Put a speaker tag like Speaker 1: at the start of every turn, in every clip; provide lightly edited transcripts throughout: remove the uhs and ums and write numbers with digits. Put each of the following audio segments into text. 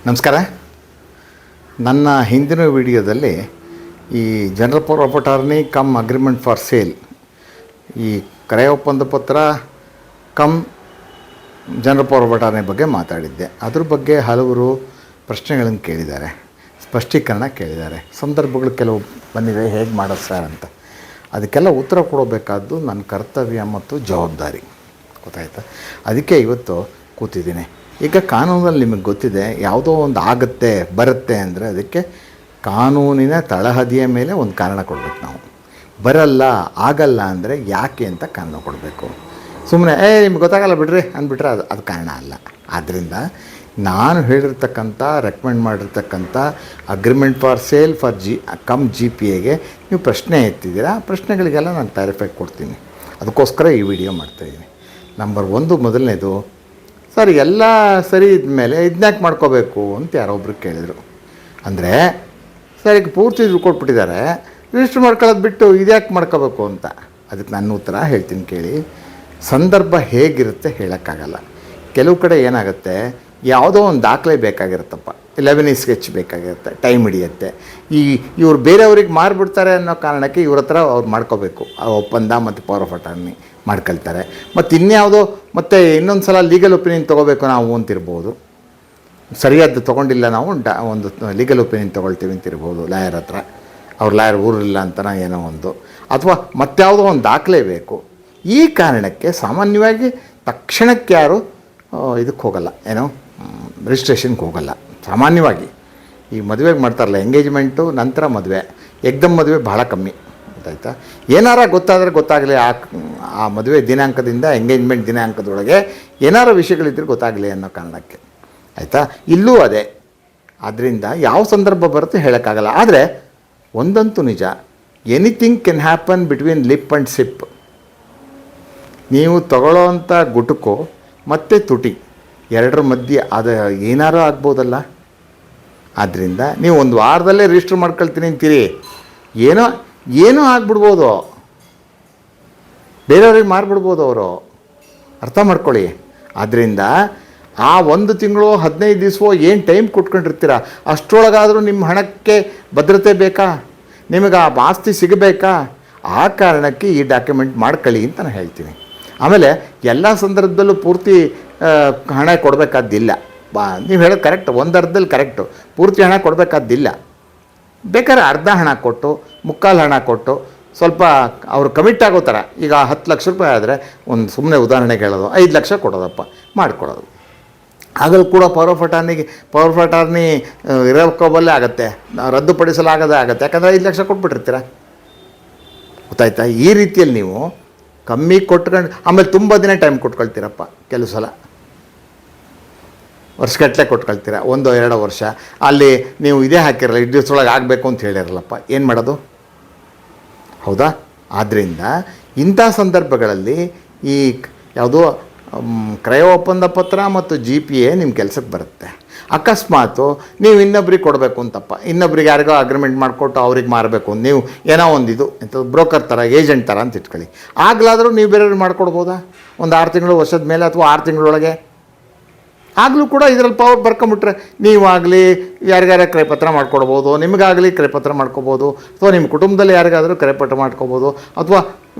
Speaker 1: ನಮಸ್ಕಾರ. ನನ್ನ ಹಿಂದಿನ ವಿಡಿಯೋದಲ್ಲಿ ಈ general power of attorney come agreement for sale, ಈ ಕ್ರಯ ಒಪ್ಪಂದ ಪತ್ರ come general power of attorney ಬಗ್ಗೆ ಮಾತಾಡಿದ್ದೆ. ಅದ್ರ ಬಗ್ಗೆ ಹಲವರು ಪ್ರಶ್ನೆಗಳನ್ನು ಕೇಳಿದ್ದಾರೆ, ಸ್ಪಷ್ಟೀಕರಣ ಕೇಳಿದ್ದಾರೆ. ಸಂದರ್ಭಗಳು ಕೆಲವು ಬಂದಿವೆ, ಹೇಗೆ ಮಾಡೋದು ಸರ್ ಅಂತ. ಅದಕ್ಕೆಲ್ಲ ಉತ್ತರ ಕೊಡಬೇಕಾದ್ದು ನನ್ನ ಕರ್ತವ್ಯ ಮತ್ತು ಜವಾಬ್ದಾರಿ, ಗೊತ್ತಾಯ್ತಾ? ಅದಕ್ಕೆ ಇವತ್ತು ಕೂತಿದ್ದೀನಿ. ಈಗ ಕಾನೂನಲ್ಲಿ ನಿಮಗೆ ಗೊತ್ತಿದೆ, ಯಾವುದೋ ಒಂದು ಆಗುತ್ತೆ ಬರುತ್ತೆ ಅಂದರೆ ಅದಕ್ಕೆ ಕಾನೂನಿನ ತಳಹದಿಯ ಮೇಲೆ ಒಂದು ಕಾರಣ ಕೊಡಬೇಕು. ನಾವು ಬರಲ್ಲ ಆಗಲ್ಲ ಅಂದರೆ ಯಾಕೆ ಅಂತ ಕಾರಣ ಕೊಡಬೇಕು. ಸುಮ್ಮನೆ ನಿಮ್ಗೆ ಗೊತ್ತಾಗಲ್ಲ ಬಿಡ್ರಿ ಅಂದ್ಬಿಟ್ರೆ ಅದು ಕಾರಣ ಅಲ್ಲ. ಆದ್ದರಿಂದ ನಾನು ಹೇಳಿರ್ತಕ್ಕಂಥ ರೆಕಮೆಂಡ್ ಮಾಡಿರ್ತಕ್ಕಂಥ agreement for sale for cum G P ಎಗೆ ನೀವು ಪ್ರಶ್ನೆ ಎತ್ತಿದ್ದೀರಾ. ಆ ಪ್ರಶ್ನೆಗಳಿಗೆಲ್ಲ ನಾನು ಕ್ಲಾರಿಫೈ ಕೊಡ್ತೀನಿ. ಅದಕ್ಕೋಸ್ಕರ ಈ ವಿಡಿಯೋ ಮಾಡ್ತಾಯಿದ್ದೀನಿ. ನಂಬರ್ 1, ಮೊದಲನೇದು, ಸರ್ ಎಲ್ಲ ಸರಿ ಇದ್ಮೇಲೆ ಇದನ್ಯಾಕೆ ಮಾಡ್ಕೋಬೇಕು ಅಂತ ಯಾರೊಬ್ರು ಕೇಳಿದರು. ಅಂದರೆ ಸರ್ ಈಗ ಪೂರ್ತಿ ಇದು ಕೊಟ್ಬಿಟ್ಟಿದ್ದಾರೆ, ರಿಜಿಸ್ಟರ್ ಮಾಡ್ಕೊಳ್ಳೋದು ಬಿಟ್ಟು ಇದ್ಯಾಕೆ ಮಾಡ್ಕೋಬೇಕು ಅಂತ. ಅದಕ್ಕೆ ನನ್ನ ಉತ್ತರ ಹೇಳ್ತೀನಿ ಕೇಳಿ. ಸಂದರ್ಭ ಹೇಗಿರುತ್ತೆ ಹೇಳೋಕ್ಕಾಗಲ್ಲ. ಕೆಲವು ಕಡೆ ಏನಾಗುತ್ತೆ, ಯಾವುದೋ ಒಂದು ದಾಖಲೆ ಬೇಕಾಗಿರುತ್ತಪ್ಪ, 11 ಸ್ಕೆಚ್ ಬೇಕಾಗಿರುತ್ತೆ, ಟೈಮ್ ಹಿಡಿಯುತ್ತೆ. ಇವ್ರು ಬೇರೆಯವ್ರಿಗೆ ಮಾರಿಬಿಡ್ತಾರೆ ಅನ್ನೋ ಕಾರಣಕ್ಕೆ ಇವ್ರ ಹತ್ರ ಅವ್ರು ಮಾಡ್ಕೋಬೇಕು. ಆ ಒಪ್ಪಂದ ಮತ್ತು ಪವರ್ ಆಫ್ ಅಟಾರ್ನಿ ಮಾಡ್ಕೊಳ್ತಾರೆ. ಮತ್ತು ಇನ್ಯಾವುದೋ ಮತ್ತೆ ಇನ್ನೊಂದು ಸಲ ಲೀಗಲ್ ಒಪಿನಿಯನ್ ತೊಗೋಬೇಕು ನಾವು ಅಂತಿರ್ಬೋದು. ಸರಿಯಾದ್ದು ತೊಗೊಂಡಿಲ್ಲ, ನಾವು ಒಂದು ಲೀಗಲ್ ಒಪಿನಿಯನ್ ತೊಗೊಳ್ತೀವಿ ಅಂತಿರ್ಬೋದು ಲಾಯರ್ ಹತ್ರ. ಅವ್ರ ಲಾಯರ್ ಊರಿಲ್ಲ ಅಂತನೋ ಏನೋ ಒಂದು, ಅಥವಾ ಮತ್ಯಾವುದೋ ಒಂದು ದಾಖಲೆ ಬೇಕು. ಈ ಕಾರಣಕ್ಕೆ ಸಾಮಾನ್ಯವಾಗಿ ತಕ್ಷಣಕ್ಕೆ ಯಾರು ಇದಕ್ಕೆ ಹೋಗಲ್ಲ, ಏನೋ ರಿಜಿಸ್ಟ್ರೇಷನ್ಗೆ ಹೋಗಲ್ಲ. ಸಾಮಾನ್ಯವಾಗಿ ಈ ಮದುವೆಗೆ ಮಾಡ್ತಾರಲ್ಲ, ಎಂಗೇಜ್ಮೆಂಟು ನಂತರ ಮದುವೆ, ಎಕ್ದಮ್ ಮದುವೆ ಭಾಳ ಕಮ್ಮಿ, ಗೊತ್ತಾಯ್ತಾ? ಏನಾರ ಗೊತ್ತಾದರೆ ಗೊತ್ತಾಗಲಿ, ಆ ಮದುವೆ ದಿನಾಂಕದಿಂದ ಎಂಗೇಜ್ಮೆಂಟ್ ದಿನಾಂಕದೊಳಗೆ ಏನಾರ ವಿಷಯಗಳಿದ್ದರೆ ಗೊತ್ತಾಗಲಿ ಅನ್ನೋ ಕಾರಣಕ್ಕೆ, ಆಯಿತಾ? ಇಲ್ಲೂ ಅದೇ. ಆದ್ದರಿಂದ ಯಾವ ಸಂದರ್ಭ ಬರುತ್ತೆ ಹೇಳೋಕ್ಕಾಗಲ್ಲ. ಆದರೆ ಒಂದಂತೂ ನಿಜ, anything can happen between lip and sip. ನೀವು ತಗೊಳ್ಳೋವಂಥ ಗುಟುಕು ಮತ್ತು ತುಟಿ ಎರಡರ ಮಧ್ಯೆ ಅದು ಏನಾರು ಆಗ್ಬೋದಲ್ಲ. ಆದ್ದರಿಂದ ನೀವು ಒಂದು ವಾರದಲ್ಲೇ ರಿಜಿಸ್ಟರ್ ಮಾಡ್ಕೊಳ್ತೀನಿ ಅಂತೀರಿ, ಏನೋ ಆಗಿಬಿಡ್ಬೋದು, ಬೇರೆಯವ್ರಿಗೆ ಮಾರಿಬಿಡ್ಬೋದು ಅವರು, ಅರ್ಥ ಮಾಡ್ಕೊಳ್ಳಿ. ಆದ್ದರಿಂದ ಆ 1 ತಿಂಗಳು 15 ದಿವಸವೋ ಏನು ಟೈಮ್ ಕೊಟ್ಕೊಂಡಿರ್ತೀರ, ಅಷ್ಟರೊಳಗಾದರೂ ನಿಮ್ಮ ಹಣಕ್ಕೆ ಭದ್ರತೆ ಬೇಕಾ, ನಿಮಗೆ ಆ ಆಸ್ತಿ ಸಿಗಬೇಕಾ? ಆ ಕಾರಣಕ್ಕೆ ಈ ಡಾಕ್ಯುಮೆಂಟ್ ಮಾಡ್ಕೊಳ್ಳಿ ಅಂತ ನಾನು ಹೇಳ್ತೀನಿ. ಆಮೇಲೆ ಎಲ್ಲ ಸಂದರ್ಭದಲ್ಲೂ ಪೂರ್ತಿ ಹಣ ಕೊಡಬೇಕಾದ್ದಿಲ್ಲ. ನೀವು ಹೇಳೋದು ಕರೆಕ್ಟ್, ಒಂದು ಅರ್ಧದಲ್ಲಿ ಕರೆಕ್ಟು, ಪೂರ್ತಿ ಹಣ ಕೊಡಬೇಕಾದ್ದಿಲ್ಲ. ಬೇಕಾದ್ರೆ ಅರ್ಧ ಹಣ ಕೊಟ್ಟು, ಮುಕ್ಕಾಲು ಹಣ ಕೊಟ್ಟು, ಸ್ವಲ್ಪ ಅವರು ಕಮಿಟ್ ಆಗೋ ಥರ. ಈಗ 10 ಲಕ್ಷ ರೂಪಾಯಿ ಆದರೆ, ಒಂದು ಸುಮ್ಮನೆ ಉದಾಹರಣೆಗೆ ಹೇಳೋದು, 5 ಲಕ್ಷ ಕೊಡೋದಪ್ಪ ಮಾಡಿಕೊಡೋದು. ಆಗಲೂ ಕೂಡ ಪವರ್ ಆಫ್ ಅಟಾರ್ನಿ ಇರೋಕಬಲ್ಲೇ ಆಗುತ್ತೆ, ರದ್ದುಪಡಿಸಲಾಗದೇ ಆಗುತ್ತೆ. ಯಾಕಂದರೆ 5 ಲಕ್ಷ ಕೊಟ್ಬಿಟ್ಟಿರ್ತೀರ, ಗೊತ್ತಾಯ್ತಾ? ಈ ರೀತಿಯಲ್ಲಿ ನೀವು ಕಮ್ಮಿ ಕೊಟ್ಕೊಂಡು ಆಮೇಲೆ ತುಂಬ ದಿನ ಟೈಮ್ ಕೊಟ್ಕೊಳ್ತೀರಪ್ಪ. ಕೆಲವು ಸಲ ವರ್ಷಗಟ್ಟಲೆ ಕೊಟ್ಕೊಳ್ತೀರ, 1-2 ವರ್ಷ. ಅಲ್ಲಿ ನೀವು ಇದೇ ಹಾಕಿರಲ್ಲ, ಇಷ್ಟು ದಿವಸದೊಳಗೆ ಆಗಬೇಕು ಅಂತ ಹೇಳಿರಲ್ಲಪ್ಪ, ಏನು ಮಾಡೋದು? ಹೌದಾ? ಆದ್ದರಿಂದ ಇಂಥ ಸಂದರ್ಭಗಳಲ್ಲಿ ಈ ಯಾವುದೋ ಕ್ರಯ ಒಪ್ಪಂದ ಪತ್ರ ಮತ್ತು ಜಿ ಪಿ ಎ ನಿಮ್ಮ ಕೆಲಸಕ್ಕೆ ಬರುತ್ತೆ. ಅಕಸ್ಮಾತು ನೀವು ಇನ್ನೊಬ್ರಿಗೆ ಕೊಡಬೇಕು ಅಂತಪ್ಪ, ಇನ್ನೊಬ್ರಿಗೆ ಯಾರಿಗೋ ಅಗ್ರಿಮೆಂಟ್ ಮಾಡಿಕೊಟ್ಟು ಅವ್ರಿಗೆ ಮಾರಬೇಕು ಅಂತ ನೀವು ಏನೋ ಒಂದಿದು ಎಂಥ ಬ್ರೋಕರ್ ಥರ, ಏಜೆಂಟ್ ಥರ ಅಂತ ಇಟ್ಕೊಳ್ಳಿ. ಆಗಲಾದರೂ ನೀವು ಬೇರೆಯವ್ರಿಗೆ ಮಾಡಿಕೊಡ್ಬೋದಾ? ಒಂದು 6 ತಿಂಗಳು, ವರ್ಷದ ಮೇಲೆ, ಅಥವಾ 6 ತಿಂಗಳೊಳಗೆ. ಆಗಲೂ ಕೂಡ ಇದರಲ್ಲಿ ಪವರ್ ಬರ್ಕೊಂಬಿಟ್ರೆ ನೀವಾಗಲಿ ಯಾರಿಗಾರ ಕ್ರಯಪತ್ರ ಮಾಡ್ಕೊಡ್ಬೋದು, ನಿಮಗಾಗಲಿ ಕ್ರಯಪತ್ರ ಮಾಡ್ಕೊಬೋದು, ಅಥವಾ ನಿಮ್ಮ ಕುಟುಂಬದಲ್ಲಿ ಯಾರಿಗಾದರೂ ಕ್ರಯಪತ್ರ ಮಾಡ್ಕೊಬೋದು, ಅಥವಾ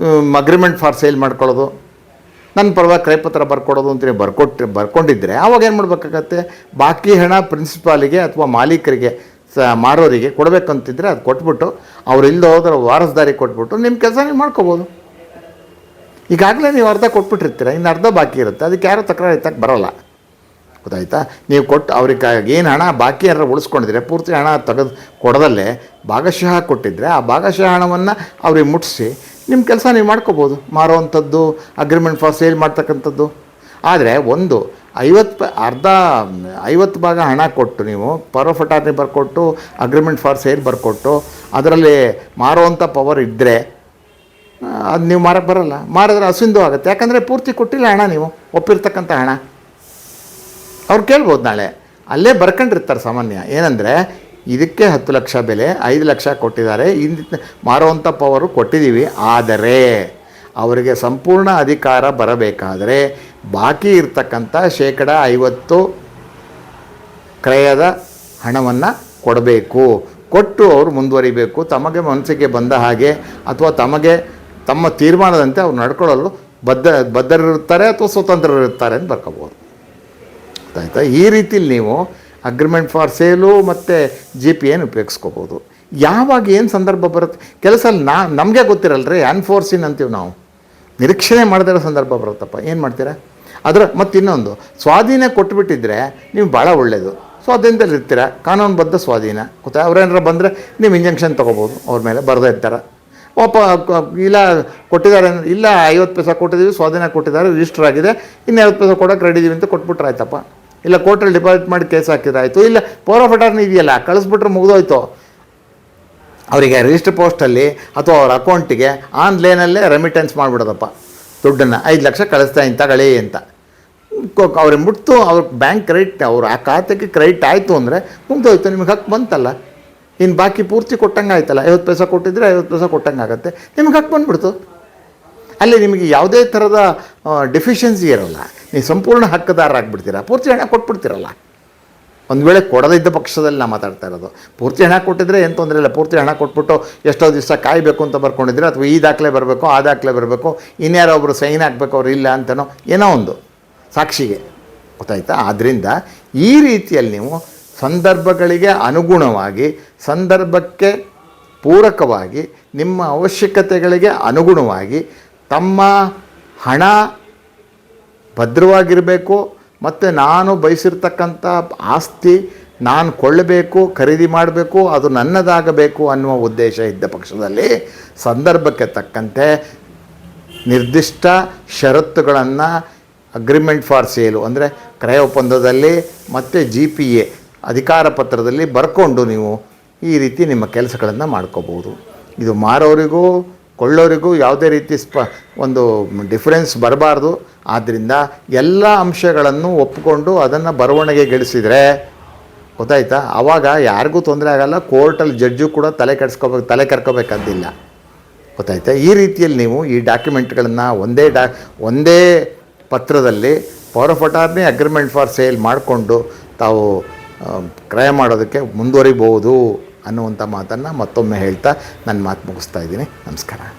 Speaker 1: ಅಗ್ರಿಮೆಂಟ್ ಫಾರ್ ಸೇಲ್ ಮಾಡ್ಕೊಳ್ಳೋದು, ನನ್ನ ಪರವಾಗಿ ಕ್ರಯಪತ್ರ ಬರ್ಕೊಡೋದು ಅಂತ ಬರ್ಕೊಂಡಿದ್ದರೆ ಆವಾಗ ಏನು ಮಾಡಬೇಕಾಗತ್ತೆ? ಬಾಕಿ ಹಣ ಪ್ರಿನ್ಸಿಪಾಲಿಗೆ ಅಥವಾ ಮಾಲೀಕರಿಗೆ, ಮಾರೋರಿಗೆ ಕೊಡಬೇಕಂತಿದ್ರೆ ಅದು ಕೊಟ್ಬಿಟ್ಟು, ಅವ್ರು ಇಲ್ಲದೆ ಹೋದ್ರೆ ವಾರಸ್ದಾರಿ ಕೊಟ್ಬಿಟ್ಟು ನಿಮ್ಮ ಕೆಲಸ ನೀವು ಮಾಡ್ಕೋಬೋದು. ಈಗಾಗಲೇ ನೀವು ಅರ್ಧ ಕೊಟ್ಬಿಟ್ಟಿರ್ತೀರ, ಇನ್ನು ಅರ್ಧ ಬಾಕಿ ಇರುತ್ತೆ, ಅದಕ್ಕೆ ಯಾರೂ ತಕರಾರು ಎತ್ತಕ್ಕೆ ಬರೋಲ್ಲ, ಗೊತ್ತಾಯ್ತಾ? ನೀವು ಕೊಟ್ಟು ಅವ್ರಿಗೆ ಏನು ಹಣ ಬಾಕಿ ಯಾರು ಉಳಿಸ್ಕೊಂಡಿದ್ರೆ, ಪೂರ್ತಿ ಹಣ ತೆಗೆದು ಕೊಡದಲ್ಲೇ ಭಾಗಶಃ ಕೊಟ್ಟಿದ್ದರೆ ಆ ಭಾಗಶಃ ಹಣವನ್ನು ಅವ್ರಿಗೆ ಮುಟ್ಟಿಸಿ ನಿಮ್ಮ ಕೆಲಸ ನೀವು ಮಾಡ್ಕೋಬೋದು, ಮಾರೋವಂಥದ್ದು, ಅಗ್ರಿಮೆಂಟ್ ಫಾರ್ ಸೇಲ್ ಮಾಡ್ತಕ್ಕಂಥದ್ದು. ಆದರೆ ಒಂದು 50 ಭಾಗ ಹಣ ಕೊಟ್ಟು ನೀವು ಪವರ್ ಆಫ್ ಅಟಾರ್ನಿ ಬರ್ಕೊಟ್ಟು, ಅಗ್ರಿಮೆಂಟ್ ಫಾರ್ ಸೇಲ್ ಬರ್ಕೊಟ್ಟು, ಅದರಲ್ಲಿ ಮಾರುವಂಥ ಪವರ್ ಇದ್ದರೆ ಅದು ನೀವು ಮಾರಕ್ಕೆ ಬರೋಲ್ಲ. ಮಾರಿದ್ರೆ ಅಸಿಂದು ಆಗುತ್ತೆ, ಯಾಕಂದರೆ ಪೂರ್ತಿ ಕೊಟ್ಟಿಲ್ಲ ಹಣ, ನೀವು ಒಪ್ಪಿರ್ತಕ್ಕಂಥ ಹಣ. ಅವ್ರು ಕೇಳ್ಬೋದು ನಾಳೆ, ಅಲ್ಲೇ ಬರ್ಕೊಂಡಿರ್ತಾರೆ ಸಾಮಾನ್ಯ. ಏನಂದರೆ ಇದಕ್ಕೆ 10 ಲಕ್ಷ ಬೆಲೆ, 5 ಲಕ್ಷ ಕೊಟ್ಟಿದ್ದಾರೆ, ಮಾರುವಂಥ ಪವರು ಕೊಟ್ಟಿದ್ದೀವಿ. ಆದರೆ ಅವರಿಗೆ ಸಂಪೂರ್ಣ ಅಧಿಕಾರ ಬರಬೇಕಾದರೆ ಬಾಕಿ ಇರ್ತಕ್ಕಂಥ 50% ಕ್ರಯದ ಹಣವನ್ನು ಕೊಡಬೇಕು. ಕೊಟ್ಟು ಅವರು ಮುಂದುವರಿಬೇಕು. ತಮಗೆ ಮನಸ್ಸಿಗೆ ಬಂದ ಹಾಗೆ ಅಥವಾ ತಮ್ಮ ತೀರ್ಮಾನದಂತೆ ಅವ್ರು ನಡ್ಕೊಳ್ಳಲು ಬದ್ಧರಿರುತ್ತಾರೆ ಅಥವಾ ಸ್ವತಂತ್ರರಿರ್ತಾರೆ ಅಂತ ಬರ್ಕೋಬೋದು. ಆಯಿತಾ? ಈ ರೀತಿಲಿ ನೀವು ಅಗ್ರಿಮೆಂಟ್ ಫಾರ್ ಸೇಲು ಮತ್ತು GPA ಉಪಯೋಗಿಸ್ಕೋಬೋದು. ಯಾವಾಗ ಏನು ಸಂದರ್ಭ ಬರುತ್ತೆ, ಕೆಲಸ ನಮಗೆ ಗೊತ್ತಿರಲ್ರಿ, ಅನ್ಫೋರ್ಸಿನ್ ಅಂತೀವಿ ನಾವು, ನಿರೀಕ್ಷಣೆ ಮಾಡದಿರೋ ಸಂದರ್ಭ ಬರುತ್ತಪ್ಪ, ಏನು ಮಾಡ್ತೀರಾ? ಮತ್ತು ಇನ್ನೊಂದು, ಸ್ವಾಧೀನ ಕೊಟ್ಟುಬಿಟ್ಟಿದ್ರೆ ನೀವು ಭಾಳ ಒಳ್ಳೆಯದು, ಸ್ವಾಧೀನದಲ್ಲಿ ಇರ್ತೀರ, ಕಾನೂನುಬದ್ಧ ಸ್ವಾಧೀನ. ಗೊತ್ತಾ? ಅವ್ರೇನಾರ ಬಂದರೆ ನೀವು ಇಂಜೆಕ್ಷನ್ ತೊಗೋಬೋದು, ಅವ್ರ ಮೇಲೆ ಬರದೇ ಇರ್ತಾರೆ. ಇಲ್ಲ ಕೊಟ್ಟಿದ್ದಾರೆ, ಇಲ್ಲ 50 ಪೈಸೆ ಕೊಟ್ಟಿದ್ದೀವಿ, ಸ್ವಾಧೀನ ಕೊಟ್ಟಿದ್ದಾರೆ, ರಿಜಿಸ್ಟರ್ ಆಗಿದೆ, ಇನ್ನು 50 ಪೈಸೆ ಕೊಡೋಕೆ ರೆಡಿ ಇದೀವಿ ಅಂತ ಕೊಟ್ಬಿಟ್ರೆ ಆಯ್ತಪ್ಪ. ಇಲ್ಲ ಕೋರ್ಟಲ್ಲಿ ಡಿಪಾಸಿಟ್ ಮಾಡಿ ಕೇಸ್ ಹಾಕಿದ್ರೆ ಆಯಿತು. ಇಲ್ಲ ಪವರ್ ಆಫ್ ಅಟಾರ್ನಿ ಇದೆಯಲ್ಲ, ಕಳಿಸ್ಬಿಟ್ರೆ ಮುಗಿದೋಯ್ತು. ಅವರಿಗೆ ರಿಜಿಸ್ಟರ್ ಪೋಸ್ಟಲ್ಲಿ ಅಥವಾ ಅವ್ರ ಅಕೌಂಟಿಗೆ ಆನ್ಲೈನಲ್ಲೇ ರೆಮಿಟೆನ್ಸ್ ಮಾಡಿಬಿಡೋದಪ್ಪ, ದುಡ್ಡನ್ನು 5 ಲಕ್ಷ ಕಳಿಸ್ತಾ ತಗೊಳ್ಳಿ ಅಂತ. ಅವ್ರಿಗೆ ಮುಟ್ತು, ಅವ್ರ ಬ್ಯಾಂಕ್ ಕ್ರೆಡಿಟ್, ಅವ್ರು ಆ ಖಾತೆಗೆ ಕ್ರೆಡಿಟ್ ಆಯಿತು ಅಂದರೆ ಮುಗ್ದೋಯ್ತು, ನಿಮಗೆ ಹಕ್ಕು ಬಂತಲ್ಲ. ಇನ್ನು ಬಾಕಿ ಪೂರ್ತಿ ಕೊಟ್ಟಂಗೆ ಆಯ್ತಲ್ಲ, 50 ಪೈಸೆ ಕೊಟ್ಟಿದ್ರೆ 50 ಪೈಸೆ ಕೊಟ್ಟಂಗೆ ಆಗುತ್ತೆ, ನಿಮ್ಗೆ ಹಕ್ಕು ಬಂದುಬಿಡ್ತು. ಅಲ್ಲಿ ನಿಮಗೆ ಯಾವುದೇ ಥರದ ಡೆಫಿಷಿಯನ್ಸಿ ಇರೋಲ್ಲ, ನೀವು ಸಂಪೂರ್ಣ ಹಕ್ಕುದಾರ ಆಗಿಬಿಡ್ತೀರ, ಪೂರ್ತಿ ಹಣ ಕೊಟ್ಬಿಡ್ತೀರಲ್ಲ. ಒಂದು ವೇಳೆ ಕೊಡದಿದ್ದ ಪಕ್ಷದಲ್ಲಿ ನಾವು ಮಾತಾಡ್ತಾ ಇರೋದು. ಪೂರ್ತಿ ಹಣ ಕೊಟ್ಟಿದ್ರೆ ಏನು ತೊಂದರೆ ಇಲ್ಲ. ಪೂರ್ತಿ ಹಣ ಕೊಟ್ಬಿಟ್ಟು ಎಷ್ಟೋ ದಿವಸ ಕಾಯಬೇಕು ಅಂತ ಬರ್ಕೊಂಡಿದ್ರೆ, ಅಥವಾ ಈ ದಾಖಲೆ ಬರಬೇಕು, ಆ ದಾಖಲೆ ಬರಬೇಕು, ಇನ್ಯಾರೋ ಒಬ್ಬರು ಸೈನ್ ಹಾಕಬೇಕು, ಅವ್ರು ಇಲ್ಲ ಅಂತನೋ ಏನೋ ಒಂದು ಸಾಕ್ಷಿಗೆ, ಗೊತ್ತಾಯ್ತಾ? ಆದ್ದರಿಂದ ಈ ರೀತಿಯಲ್ಲಿ ನೀವು ಸಂದರ್ಭಗಳಿಗೆ ಅನುಗುಣವಾಗಿ, ಸಂದರ್ಭಕ್ಕೆ ಪೂರಕವಾಗಿ, ನಿಮ್ಮ ಅವಶ್ಯಕತೆಗಳಿಗೆ ಅನುಗುಣವಾಗಿ ತಮ್ಮ ಹಣ ಭದ್ರವಾಗಿರಬೇಕು ಮತ್ತು ನಾನು ಬಯಸಿರ್ತಕ್ಕಂಥ ಆಸ್ತಿ ನಾನು ಕೊಳ್ಳಬೇಕು, ಖರೀದಿ ಮಾಡಬೇಕು, ಅದು ನನ್ನದಾಗಬೇಕು ಅನ್ನುವ ಉದ್ದೇಶ ಇದ್ದ ಪಕ್ಷದಲ್ಲಿ ಸಂದರ್ಭಕ್ಕೆ ತಕ್ಕಂತೆ ನಿರ್ದಿಷ್ಟ ಷರತ್ತುಗಳನ್ನು ಅಗ್ರಿಮೆಂಟ್ ಫಾರ್ ಸೇಲು ಅಂದರೆ ಕ್ರಯ ಒಪ್ಪಂದದಲ್ಲಿ ಮತ್ತು GPA ಅಧಿಕಾರ ಪತ್ರದಲ್ಲಿ ಬರ್ಕೊಂಡು ನೀವು ಈ ರೀತಿ ನಿಮ್ಮ ಕೆಲಸಗಳನ್ನು ಮಾಡ್ಕೋಬೋದು. ಇದು ಮಾರೋರಿಗೂ ಕೊಳ್ಳೋರಿಗೂ ಯಾವುದೇ ರೀತಿ ಒಂದು ಡಿಫರೆನ್ಸ್ ಬರಬಾರ್ದು. ಆದ್ದರಿಂದ ಎಲ್ಲ ಅಂಶಗಳನ್ನು ಒಪ್ಪಿಕೊಂಡು ಅದನ್ನು ಬರವಣಿಗೆಗೊಳಿಸಿದರೆ, ಗೊತ್ತಾಯ್ತಾ, ಆವಾಗ ಯಾರಿಗೂ ತೊಂದರೆ ಆಗಲ್ಲ. ಕೋರ್ಟಲ್ಲಿ ಜಡ್ಜು ಕೂಡ ತಲೆ ಕರ್ಕೋಬೇಕಾದ್ದಿಲ್ಲ, ಗೊತ್ತಾಯ್ತಾ? ಈ ರೀತಿಯಲ್ಲಿ ನೀವು ಈ ಡಾಕ್ಯುಮೆಂಟ್ಗಳನ್ನು ಒಂದೇ ಪತ್ರದಲ್ಲಿ power of attorney, agreement for sale ಮಾಡಿಕೊಂಡು ತಾವು ಕ್ರಯ ಮಾಡೋದಕ್ಕೆ ಮುಂದುವರಿಬೋದು ಅನ್ನುವಂಥ ಮಾತನ್ನು ಮತ್ತೊಮ್ಮೆ ಹೇಳ್ತಾ ನನ್ನ ಮಾತು ಮುಗಿಸ್ತಾ ಇದ್ದೀನಿ. ನಮಸ್ಕಾರ.